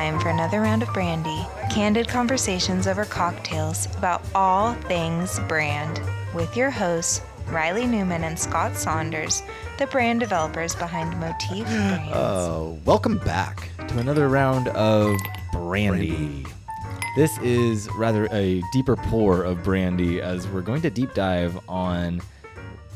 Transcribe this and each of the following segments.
time for another round of Brandy. Candid conversations over cocktails about all things brand with your hosts, Reilly Newman and Scott Saunders, the brand developers behind Motif Brands. Welcome back to another round of Brandy. This is rather a deeper pour of Brandy, as we're going to deep dive on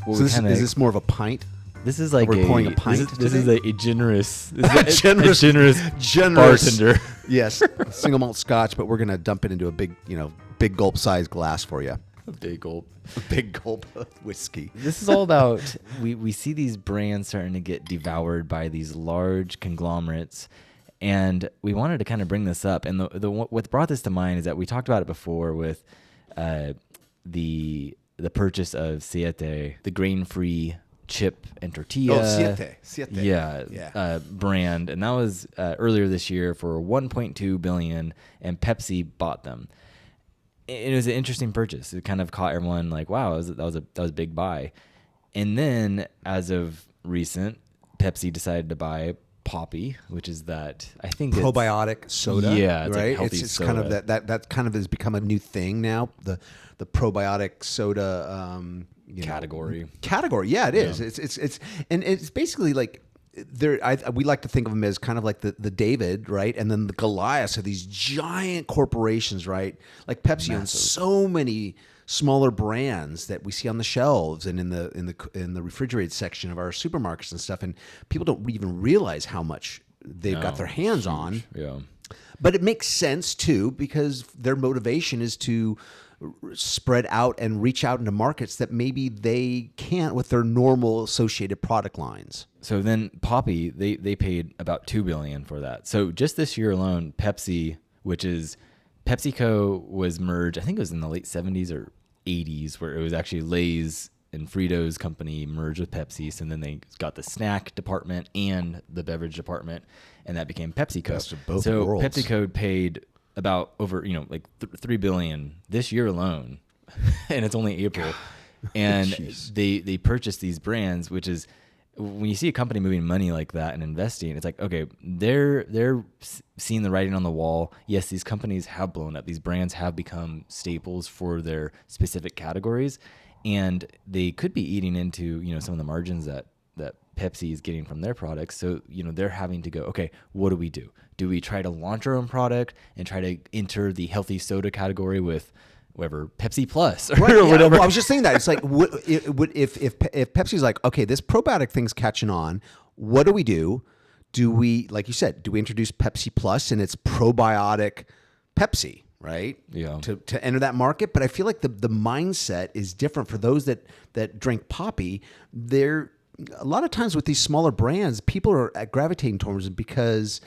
what is this more of a pint? This is like we're pouring a pint. This is a generous, generous bartender. Yes, single malt Scotch, but we're gonna dump it into a big gulp sized glass for you. A big gulp of whiskey. This is all about we see these brands starting to get devoured by these large conglomerates, and we wanted to kind of bring this up. And what brought this to mind is that we talked about it before with the purchase of Siete, the grain-free chip and tortilla. Siete. Brand, and that was earlier this year for $1.2 billion, and Pepsi bought them. It was an interesting purchase. It kind of caught everyone like, wow, that was a big buy. And then, as of recent, Pepsi decided to buy Poppi, which is that I think probiotic soda. Yeah, it's right. Like healthy it's soda. kind of that kind of has become a new thing now. The probiotic soda category. Yeah, it is. Yeah. It's basically like we like to think of them as kind of like the David, right, and then the Goliath of these giant corporations, right? Like Pepsi owns so many smaller brands that we see on the shelves and in the refrigerated section of our supermarkets and stuff, and people don't even realize how much they've got their hands on. Yeah, but it makes sense too, because their motivation is to spread out and reach out into markets that maybe they can't with their normal associated product lines. So then Poppi, they paid about $2 billion for that. So just this year alone, Pepsi, which is PepsiCo, was merged, I think it was in the late 70s or 80s, where it was actually Lay's and Fritos company merged with Pepsi. So then they got the snack department and the beverage department, and that became PepsiCo. Best of both so worlds. PepsiCo paid about over, like $3 billion this year alone, and it's only April. And they purchased these brands, which is, when you see a company moving money like that and investing, it's like, okay, they're seeing the writing on the wall. Yes, these companies have blown up. These brands have become staples for their specific categories, and they could be eating into, some of the margins that Pepsi is getting from their products. So, they're having to go, okay, what do we do? Do we try to launch our own product and try to enter the healthy soda category with whatever, Pepsi Plus or whatever? Well, I was just saying that. It's like, if Pepsi's like, okay, this probiotic thing's catching on, what do we do? Do we, like you said, do we introduce Pepsi Plus and it's probiotic Pepsi, right? Yeah. To enter that market. But I feel like the mindset is different for those that drink Poppi. They're, a lot of times with these smaller brands, people are gravitating towards them because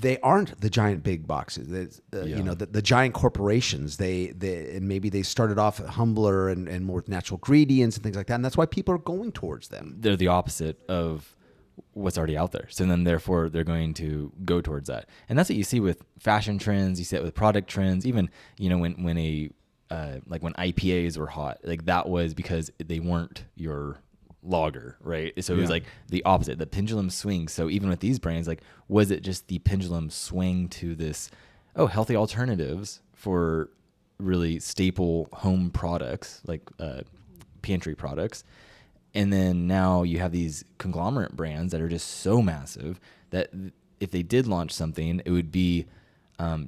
they aren't the giant big boxes. The giant corporations. They and maybe they started off humbler and more natural ingredients and things like that, and that's why people are going towards them. They're the opposite of what's already out there. So then, therefore, they're going to go towards that, and that's what you see with fashion trends. You see it with product trends. Even when IPAs were hot, like that was because they weren't your lager, right? So it was like the opposite, the pendulum swings. So even with these brands, like, was it just the pendulum swing to this, healthy alternatives for really staple home products, like pantry products? And then now you have these conglomerate brands that are just so massive that if they did launch something, it would be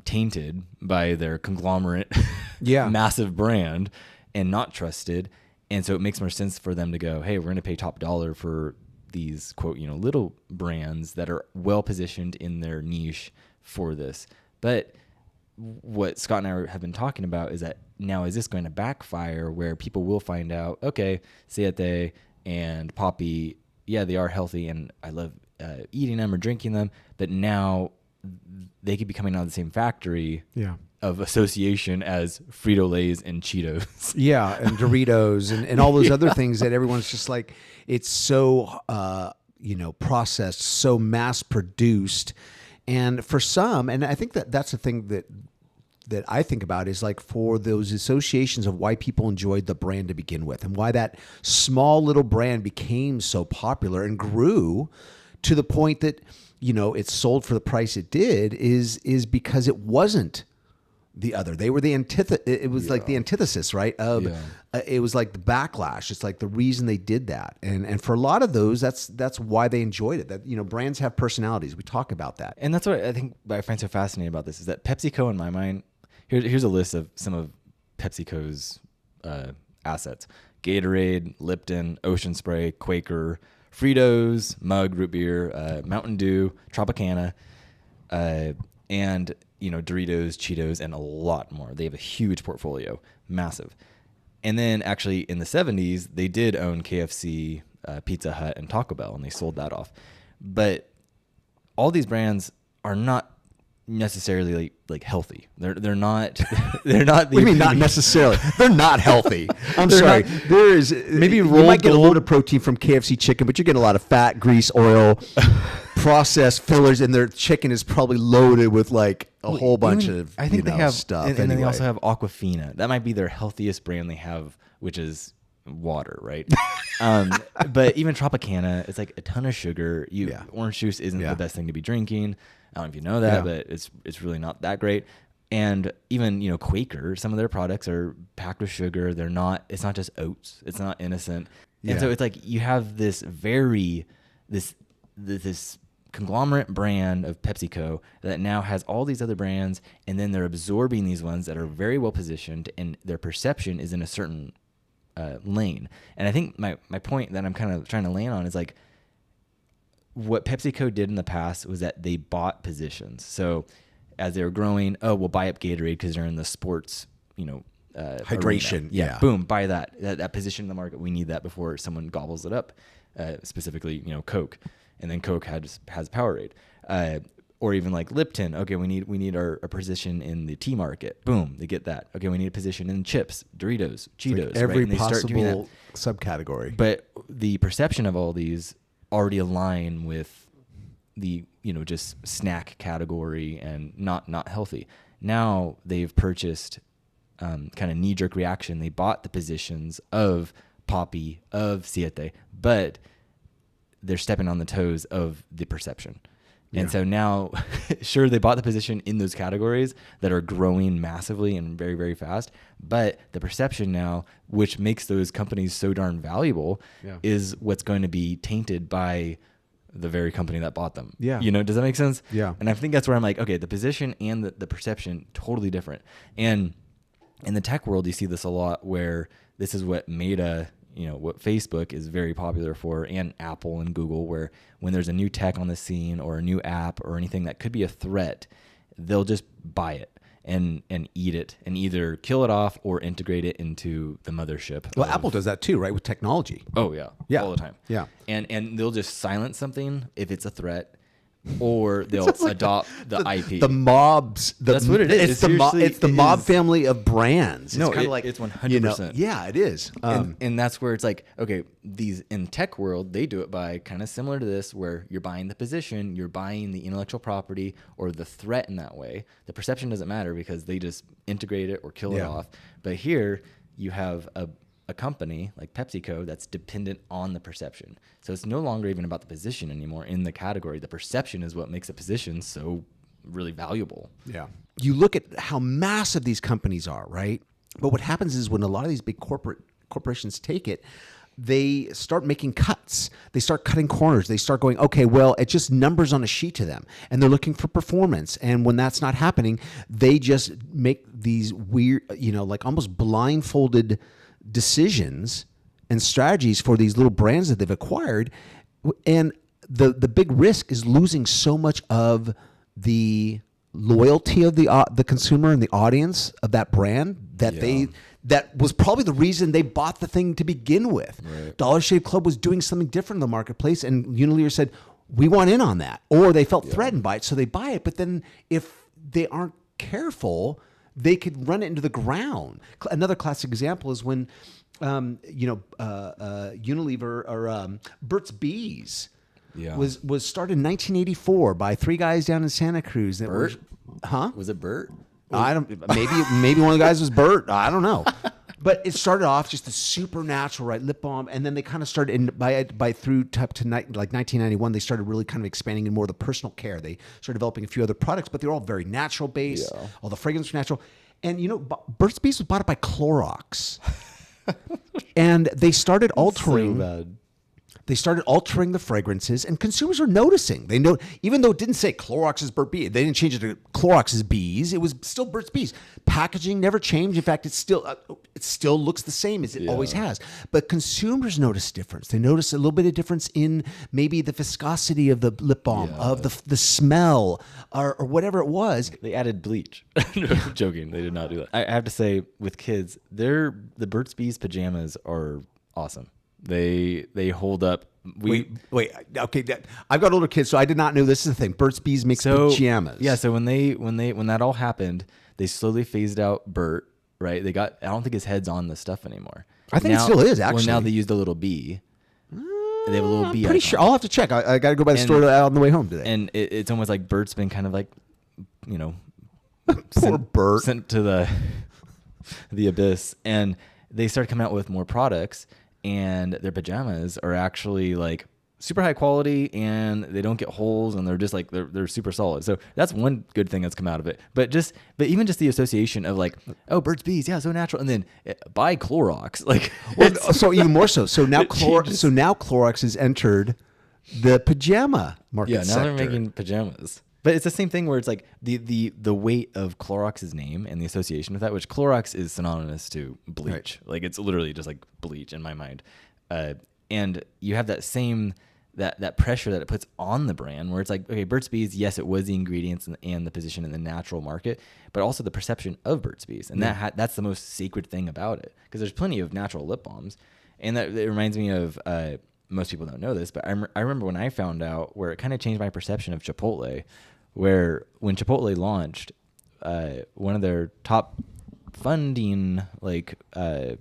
tainted by their conglomerate massive brand and not trusted. And so it makes more sense for them to go, hey, we're going to pay top dollar for these, quote, little brands that are well positioned in their niche for this. But what Scott and I have been talking about is that now, is this going to backfire where people will find out, okay, Siete and Poppi, yeah, they are healthy and I love eating them or drinking them, but now they could be coming out of the same factory of association as Frito-Lays and Cheetos. Yeah, and Doritos and all those other things that everyone's just like, it's so, processed, so mass-produced. And for some, and I think that's the thing that I think about is like for those associations of why people enjoyed the brand to begin with and why that small little brand became so popular and grew to the point that it sold for the price it did is because it wasn't the other. They were the antithesis. It was like the antithesis, right? It was like the backlash. It's like the reason they did that. And for a lot of those, that's why they enjoyed it. That, brands have personalities. We talk about that. And that's what I think I find so fascinating about this is that PepsiCo, in my mind, here's a list of some of PepsiCo's assets: Gatorade, Lipton, Ocean Spray, Quaker, Fritos, Mug, Root Beer, Mountain Dew, Tropicana, and Doritos, Cheetos, and a lot more. They have a huge portfolio, massive. And then actually in the 70s, they did own KFC, Pizza Hut, and Taco Bell, and they sold that off. But all these brands are not necessarily like healthy. They're not. They're not. What do you mean not necessarily? They're not healthy. I'm sorry. There is maybe you might get a load of protein from KFC chicken, but you're getting a lot of fat, grease, oil, processed fillers, and their chicken is probably loaded with like a whole bunch of I think they have stuff. And then they also have Aquafina. That might be their healthiest brand they have, which is water, right? But even Tropicana, it's like a ton of sugar. Orange juice isn't the best thing to be drinking. I don't know if you know that, but it's really not that great. And even, Quaker, some of their products are packed with sugar. It's not just oats. It's not innocent. And so it's like you have this this conglomerate brand of PepsiCo that now has all these other brands, and then they're absorbing these ones that are very well positioned, and their perception is in a certain lane. And I think my point that I'm kind of trying to land on is like, what PepsiCo did in the past was that they bought positions. So as they were growing, we'll buy up Gatorade because they're in the sports, hydration. Yeah. Boom, buy that position in the market. We need that before someone gobbles it up. Specifically, Coke, and then Coke has Powerade. Or even like Lipton. Okay, we need our position in the tea market. Boom, they get that. Okay, we need a position in chips, Doritos, Cheetos. Like every right? possible subcategory. But the perception of all these already align with the just snack category and not healthy. Now they've purchased kind of knee-jerk reaction. They bought the positions of Poppi, of Siete, but they're stepping on the toes of the perception. And so now, sure, they bought the position in those categories that are growing massively and very, very fast. But the perception now, which makes those companies so darn valuable, is what's going to be tainted by the very company that bought them. Yeah. Does that make sense? Yeah. And I think that's where I'm like, okay, the position and the perception, totally different. And in the tech world, you see this a lot where this is what Meta, what Facebook is very popular for, and Apple and Google, where when there's a new tech on the scene or a new app or anything that could be a threat, they'll just buy it and eat it and either kill it off or integrate it into the mothership. Well, Apple does that too, right? With technology. Oh yeah. All the time. Yeah. And they'll just silence something if it's a threat, or they'll adopt the IP. The mobs. That's what it is. It's the mob family of brands. No, it's kind of like it's 100%. Yeah, it is. And that's where it's like, okay, these in tech world, they do it by kind of similar to this, where you're buying the position, you're buying the intellectual property or the threat in that way. The perception doesn't matter because they just integrate it or kill it off. But here you have a company like PepsiCo that's dependent on the perception. So it's no longer even about the position anymore in the category. The perception is what makes a position so really valuable. Yeah. You look at how massive these companies are, right? But what happens is when a lot of these big corporations take it, they start making cuts. They start cutting corners. They start going, okay, well, it's just numbers on a sheet to them. And they're looking for performance. And when that's not happening, they just make these weird, like almost blindfolded decisions and strategies for these little brands that they've acquired. And the big risk is losing so much of the loyalty of the consumer and the audience of that brand that was probably the reason they bought the thing to begin with. Right. Dollar Shave Club was doing something different in the marketplace, and Unilever said, we want in on that. Or they felt threatened by it, so they buy it. But then if they aren't careful, they could run it into the ground. Another classic example is when, Unilever or Burt's Bees was started in 1984 by three guys down in Santa Cruz. That Bert? Huh? Was it Bert? I don't. Maybe one of the guys was Bert. I don't know. But it started off just a super natural, right, lip balm, and then they kind of started by through up to like 1991. They started really kind of expanding in more of the personal care. They started developing a few other products, but they're all very natural based. Yeah. All the fragrance were natural, and Burt's Bees was bought up by Clorox, and they started altering. So bad. They started altering the fragrances, and consumers were noticing. They know, even though it didn't say Clorox's Burt's Bees, they didn't change it to Clorox's Bees. It was still Burt's Bees. Packaging never changed. In fact, it still looks the same as it always has. But consumers notice difference. They notice a little bit of difference in maybe the viscosity of the lip balm, of the smell, or whatever it was. They added bleach. No, I'm joking. They did not do that. I have to say, with kids, the Burt's Bees pajamas are awesome. They hold up. Wait. Okay, I've got older kids, so I did not know this is the thing. Burt's Bees makes pajamas. Yeah. So when that all happened, they slowly phased out Bert. Right. I don't think his head's on the stuff anymore. I think it still is actually. Well, now they used a little bee. They have a little bee. Pretty sure. I'll have to check. I got to go by the store on the way home today. And it's almost like Bert's been kind of like, poor Bert sent to the abyss, and they started coming out with more products. And their pajamas are actually like super high quality, and they don't get holes, and they're just like they're super solid. So that's one good thing that's come out of it. But even just the association of like, oh, Burt's Bees, yeah, so natural, and then buy Clorox, like, so even more so. So now Clorox has entered the pajama market. Yeah, now they're making pajamas. But it's the same thing where it's like the weight of Clorox's name and the association with that, which Clorox is synonymous to bleach. Right. Like, it's literally just like bleach in my mind. And you have that same that pressure that it puts on the brand, where it's like, okay, Burt's Bees, yes, it was the ingredients and the position in the natural market, but also the perception of Burt's Bees, and that's the most sacred thing about it, because there's plenty of natural lip balms, and that it reminds me of. Most people don't know this, but I remember when I found out, where it kind of changed my perception of Chipotle, where when Chipotle launched, one of their top funding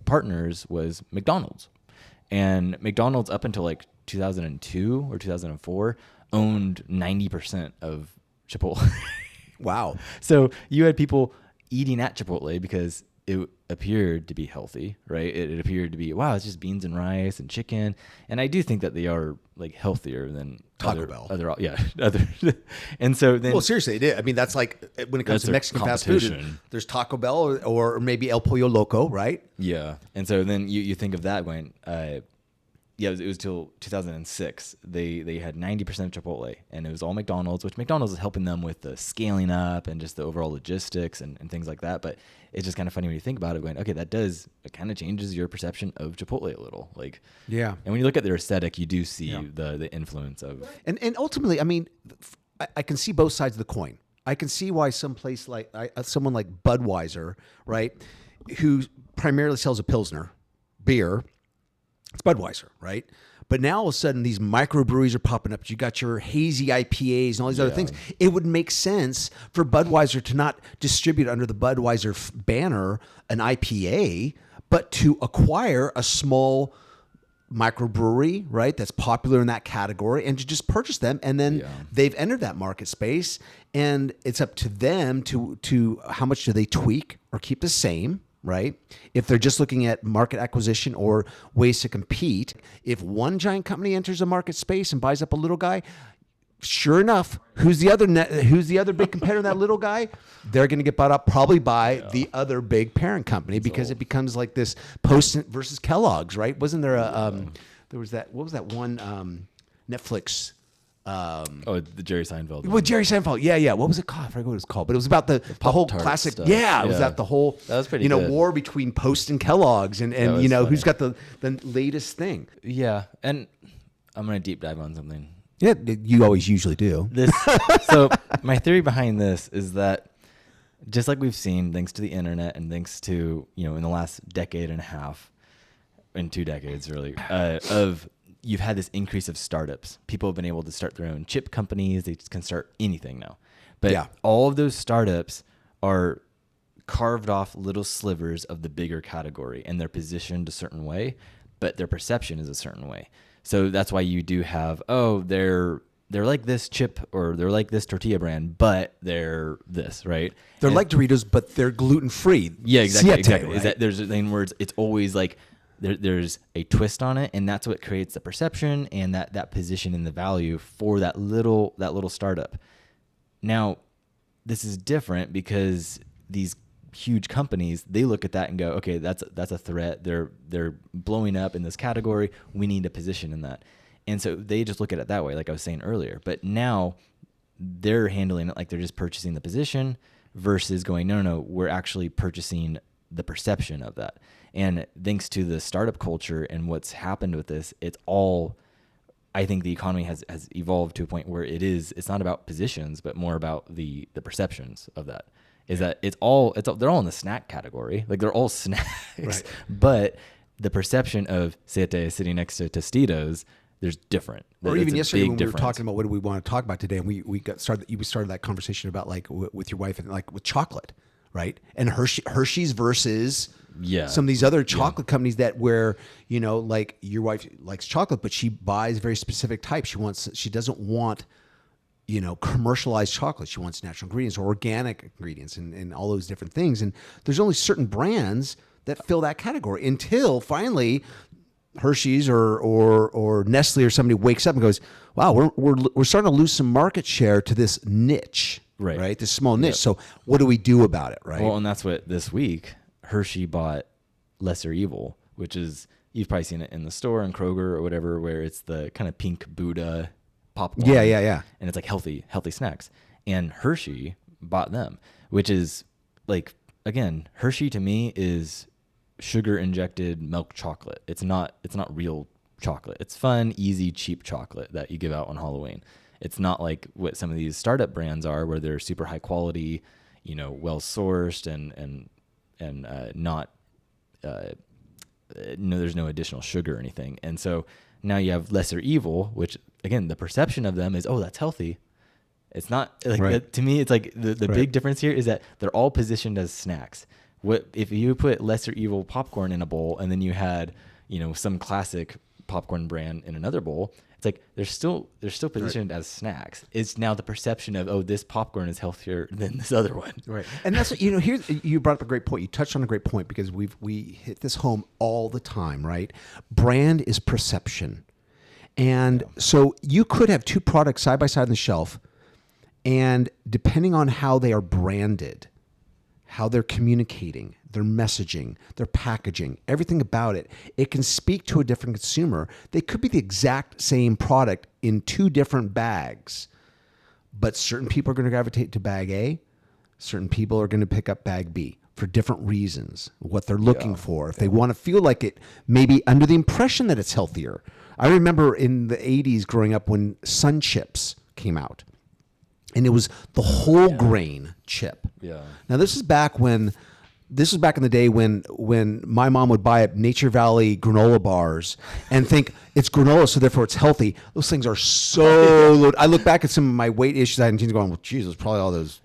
partners was McDonald's. And McDonald's, up until like 2002 or 2004, owned 90% of Chipotle. Wow. So you had people eating at Chipotle because it appeared to be healthy, right? It appeared to be, wow, it's just beans and rice and chicken. And I do think that they are like healthier than Taco Bell. And so then, well, seriously, it is. I mean, that's like when it comes to Mexican fast food, there's Taco Bell or maybe El Pollo Loco, right? Yeah. And so then you think of that going, it was till 2006. They had 90% of Chipotle, and it was all McDonald's, which McDonald's is helping them with the scaling up and just the overall logistics and things like that. But it's just kind of funny when you think about it, going, okay, it kind of changes your perception of Chipotle a little. Like, yeah. And when you look at their aesthetic, you do see the influence of. And ultimately, I mean, I can see both sides of the coin. I can see why someone like Budweiser, right, who primarily sells a Pilsner beer, it's Budweiser, right? But now all of a sudden these microbreweries are popping up. You got your hazy IPAs and all these other things. It would make sense for Budweiser to not distribute under the Budweiser banner an IPA, but to acquire a small microbrewery, right, that's popular in that category, and to just purchase them. And then they've entered that market space, and it's up to them to how much do they tweak or keep the same, right? If they're just looking at market acquisition or ways to compete. If one giant company enters a market space and buys up a little guy, sure enough, who's the other big competitor to that little guy? They're going to get bought up probably by the other big parent company, because it becomes like this Post versus Kellogg's, right? Wasn't there there was that, what was that one Netflix the Jerry Seinfeld. Well, Jerry Seinfeld. Yeah. What was it called? I forget what it was called, but it was about the whole classic. Stuff. Yeah, it was that the whole, that was pretty good. war between Post and Kellogg's, and who's got the latest thing. Yeah. And I'm going to deep dive on something. Yeah, you always usually do. So my theory behind this is that, just like we've seen, thanks to the internet and thanks to, in the last decade and a half, in 2 decades really, you've had this increase of startups. People have been able to start their own chip companies. They can start anything now. But all of those startups are carved off little slivers of the bigger category, and they're positioned a certain way, but their perception is a certain way. So that's why you do have, they're they're like this chip or they're like this tortilla brand, but they're this, right? They're like Doritos, but they're gluten-free. Yeah, exactly. Siete, Exactly. right? Is that in words, it's always like there's a twist on it, and that's what creates the perception and that position in the value for that little startup. Now, this is different because these huge companies, they look at that and go, okay, that's a threat. They're blowing up in this category. We need a position in that. And so they just look at it that way, like I was saying earlier. But now they're handling it like they're just purchasing the position versus going, no, we're actually purchasing the perception of that. And thanks to the startup culture and what's happened with this, it's all, I think the economy has evolved to a point where it's not about positions, but more about the perceptions of that. Is that they're all in the snack category. Like they're all snacks, right. But the perception of Siete sitting next to Tostitos, there's different. Or even yesterday when we were talking about what do we want to talk about today, and we started that conversation about like with your wife and like with chocolate, right? And Hershey's versus some of these other chocolate companies that where like your wife likes chocolate, but she buys very specific types. She doesn't want commercialized chocolate. She wants natural ingredients or organic ingredients and all those different things. And there's only certain brands that fill that category until finally Hershey's or Nestle or somebody wakes up and goes, wow, we're starting to lose some market share to this niche, right? This small niche. Yep. So what do we do about it, right? Well, and that's what this week Hershey bought Lesser Evil, which is, you've probably seen it in the store in Kroger or whatever, where it's the kind of pink Buddha popcorn. Yeah. And it's like healthy snacks. And Hershey bought them, which is like, again, Hershey to me is sugar injected milk chocolate. It's not real chocolate. It's fun, easy, cheap chocolate that you give out on Halloween. It's not like what some of these startup brands are, where they're super high quality, well sourced and not there's no additional sugar or anything. And so now you have Lesser Evil, which again, the perception of them is, oh, that's healthy. It's not like to me. It's like the big difference here is that they're all positioned as snacks. What if you put Lesser Evil popcorn in a bowl and then you had, some classic popcorn brand in another bowl? It's like they're still positioned as snacks. It's now the perception of, oh, this popcorn is healthier than this other one. Right. And that's here you brought up a great point. You touched on a great point because we hit this home all the time, right? Brand is perception. And so you could have two products side by side on the shelf, and depending on how they are branded, how they're communicating, their messaging, their packaging, everything about it, it can speak to a different consumer. They could be the exact same product in two different bags, but certain people are going to gravitate to bag A, certain people are going to pick up bag B for different reasons, what they're looking for. If they want to feel like it, maybe under the impression that it's healthier. I remember in the 80s growing up when Sun Chips came out. And it was the whole grain chip. Yeah. Now this is back in the day when my mom would buy up Nature Valley granola bars and think it's granola, so therefore it's healthy. Those things are so loaded. I look back at some of my weight issues I had in teens going, well, Jesus, probably all those,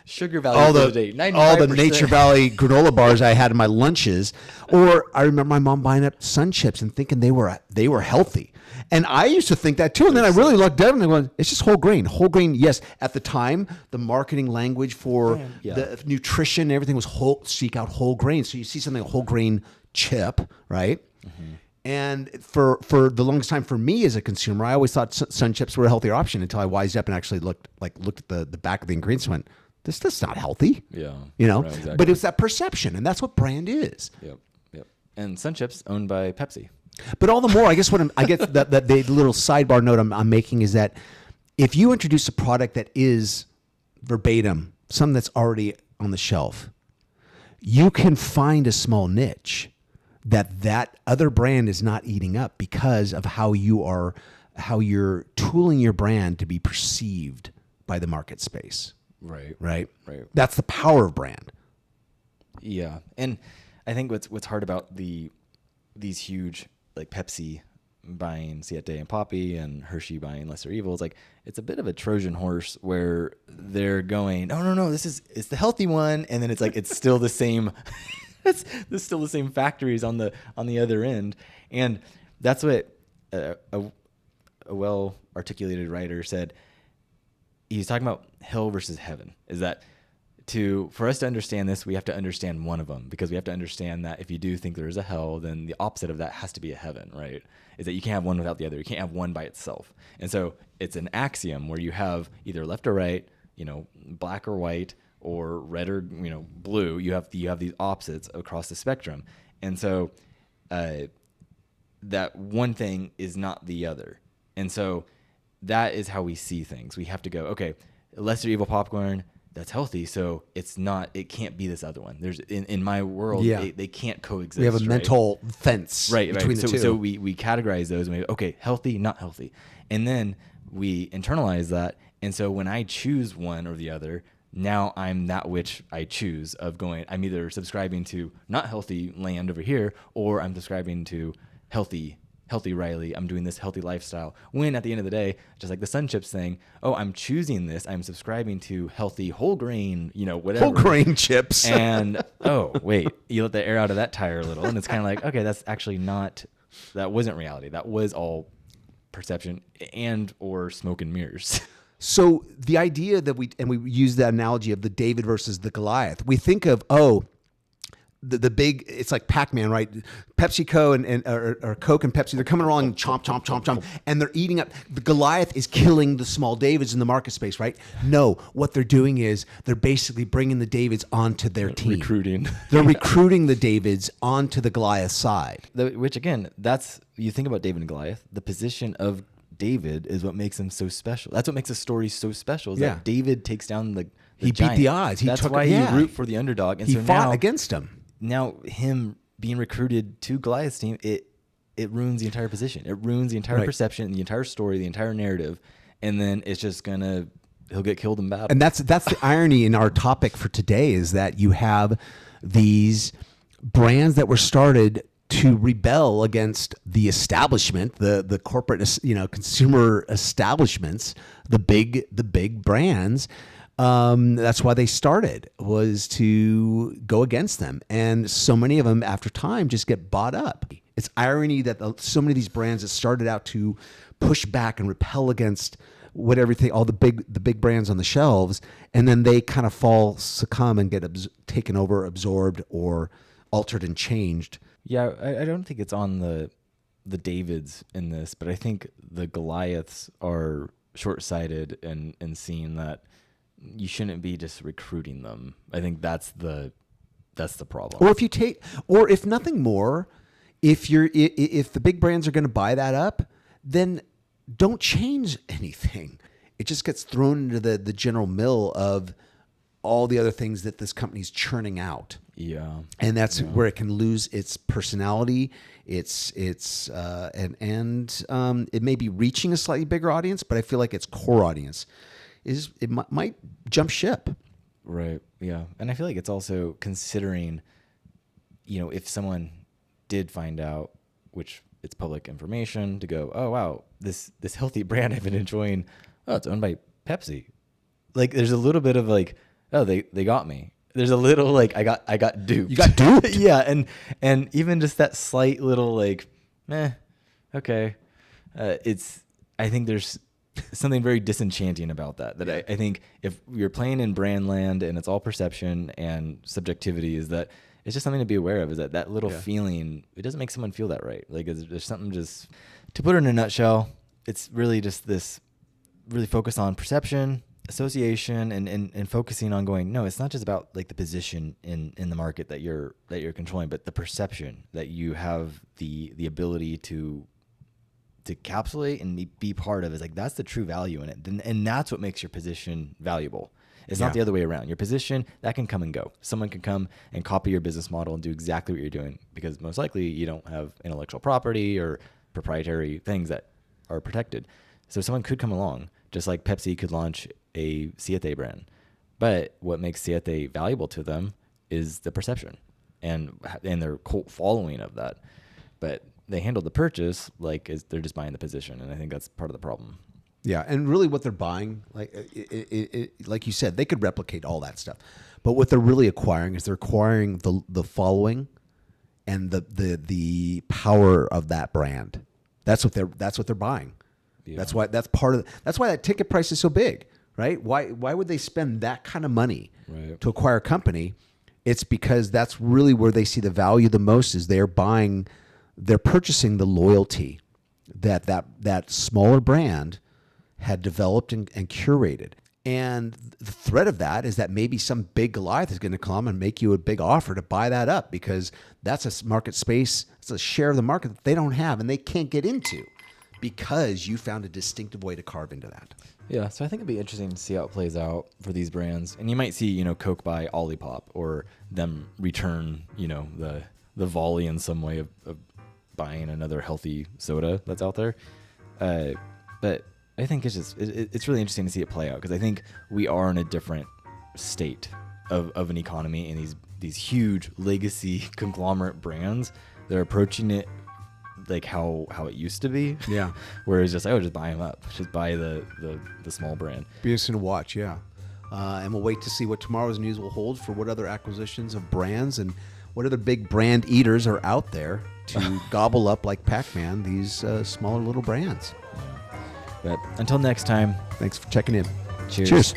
sugar value all the Nature Valley granola bars I had in my lunches. Or I remember my mom buying up Sun Chips and thinking they were healthy. And I used to think that too. And then I really looked at it and I went, it's just whole grain. Whole grain, yes. At the time, the marketing language for the nutrition and everything was seek out whole grain. So you see something, a whole grain chip, right? Mm-hmm. And for the longest time for me as a consumer, I always thought Sun Chips were a healthier option until I wised up and actually looked at the back of the ingredients and went, that's not healthy. Yeah. Right, exactly. But it's that perception, and that's what brand is. Yep. And Sun Chips owned by Pepsi. But all the more, I guess I get that the little sidebar note I'm making is that if you introduce a product that is verbatim, something that's already on the shelf, you can find a small niche that other brand is not eating up because of how you're tooling your brand to be perceived by the market space. Right. That's the power of brand. Yeah, and I think what's hard about these huge, like Pepsi buying Siete and Poppi and Hershey buying Lesser Evil, is like it's a bit of a Trojan horse where they're going, oh no, it's the healthy one, and then it's like it's still the same. It's still the same factories on the other end, and that's what a well articulated writer said, he's talking about hell versus heaven. Is that for us to understand this, we have to understand one of them, because we have to understand that if you do think there is a hell, then the opposite of that has to be a heaven, right? Is that you can't have one without the other. You can't have one by itself. And so it's an axiom where you have either left or right, black or white, or red or blue. You have these opposites across the spectrum. And so that one thing is not the other. And so that is how we see things. We have to go, okay, lesser evil popcorn, that's healthy, so it can't be this other one. There's in my world, they can't coexist. We have a mental fence between the two. So we categorize those and we go, okay, healthy, not healthy. And then we internalize that. And so when I choose one or the other, now I'm that which I choose of going, I'm either subscribing to not healthy land over here, or I'm subscribing to healthy Reilly. I'm doing this healthy lifestyle. When at the end of the day, just like the Sun Chips thing, I'm choosing this. I'm subscribing to healthy whole grain, whatever. Whole grain chips. And, wait, you let the air out of that tire a little. And it's kind of like, okay, that's actually that wasn't reality. That was all perception and or smoke and mirrors. So the idea that we use that analogy of the David versus the Goliath, we think of, the big, it's like Pac-Man, right? PepsiCo or Coke and Pepsi, they're coming along and chomp, chomp, chomp, chomp, and they're eating up. The Goliath is killing the small Davids in the market space, right? No, what they're doing is they're basically bringing the Davids onto their team. Recruiting. They're recruiting the Davids onto the Goliath side. Which again, you think about David and Goliath, the position of David is what makes him so special. That's what makes a story so special, is that David takes down the he giant. Beat the odds. That's why you root for the underdog. And he so fought against him. Now him being recruited to Goliath's team, it ruins the entire position. It ruins the entire perception, the entire story, the entire narrative, and then it's just he'll get killed in battle. And that's the irony in our topic for today, is that you have these brands that were started to rebel against the establishment, the corporate, consumer establishments, the big brands. That's why they started, was to go against them. And so many of them after time just get bought up. It's irony that so many of these brands that started out to push back and repel against all the big brands on the shelves, and then they kind of succumb and get taken over, absorbed, or altered and changed. Yeah, I don't think it's on the Davids in this, but I think the Goliaths are short-sighted in seeing that you shouldn't be just recruiting them. I think that's the problem. Or if nothing more, if the big brands are going to buy that up, then don't change anything. It just gets thrown into the general mill of all the other things that this company's churning out. Yeah. And that's where it can lose its personality. It may be reaching a slightly bigger audience, but I feel like its core audience might jump ship. Right. Yeah. And I feel like it's also considering, if someone did find out, which it's public information, to go, oh wow, this healthy brand I've been enjoying, it's owned by Pepsi. Like there's a little bit of like, oh, they got me. There's a little like I got duped. You got duped. Yeah, and even just that slight little like, okay. I think there's something very disenchanting about that. I think if you're playing in brand land and it's all perception and subjectivity, is that it's just something to be aware of. Is that little feeling? It doesn't make someone feel that right. Like there's something just to put it in a nutshell. It's really just this really focus on perception, association, and focusing on going, no, it's not just about like the position in the market that you're controlling, but the perception that you have the ability to encapsulate and be part of. Is like that's the true value in it, and that's what makes your position valuable. It's not the other way around. Your position, that can come and go. Someone can come and copy your business model and do exactly what you're doing, because most likely you don't have intellectual property or proprietary things that are protected. So someone could come along, just like Pepsi could launch a Siete brand. But what makes Siete valuable to them is the perception and their cult following of that. But they handle the purchase like they're just buying the position, and I think that's part of the problem. Yeah, and really what they're buying, like you said, they could replicate all that stuff. But what they're really acquiring is they're acquiring the following and the power of that brand. That's what they're buying. Yeah. That's why that's why that ticket price is so big, right? Why would they spend that kind of money to acquire a company? It's because that's really where they see the value the most, is they're purchasing the loyalty that smaller brand had developed and curated. And the threat of that is that maybe some big Goliath is going to come and make you a big offer to buy that up, because that's a market space, it's a share of the market that they don't have and they can't get into, because you found a distinctive way to carve into that. Yeah, so I think it'd be interesting to see how it plays out for these brands. And you might see, Coke buy Olipop, or them return, the volley in some way of buying another healthy soda that's out there. But I think it's really interesting to see it play out, because I think we are in a different state of an economy, and these huge legacy conglomerate brands, they're approaching it like how it used to be. Yeah. Where it's just, just buy them up. Just buy the small brand. Be interesting to watch, yeah. And we'll wait to see what tomorrow's news will hold for what other acquisitions of brands and what other big brand eaters are out there to gobble up like Pac-Man these smaller little brands. Yeah. But until next time. Thanks for checking in. Cheers.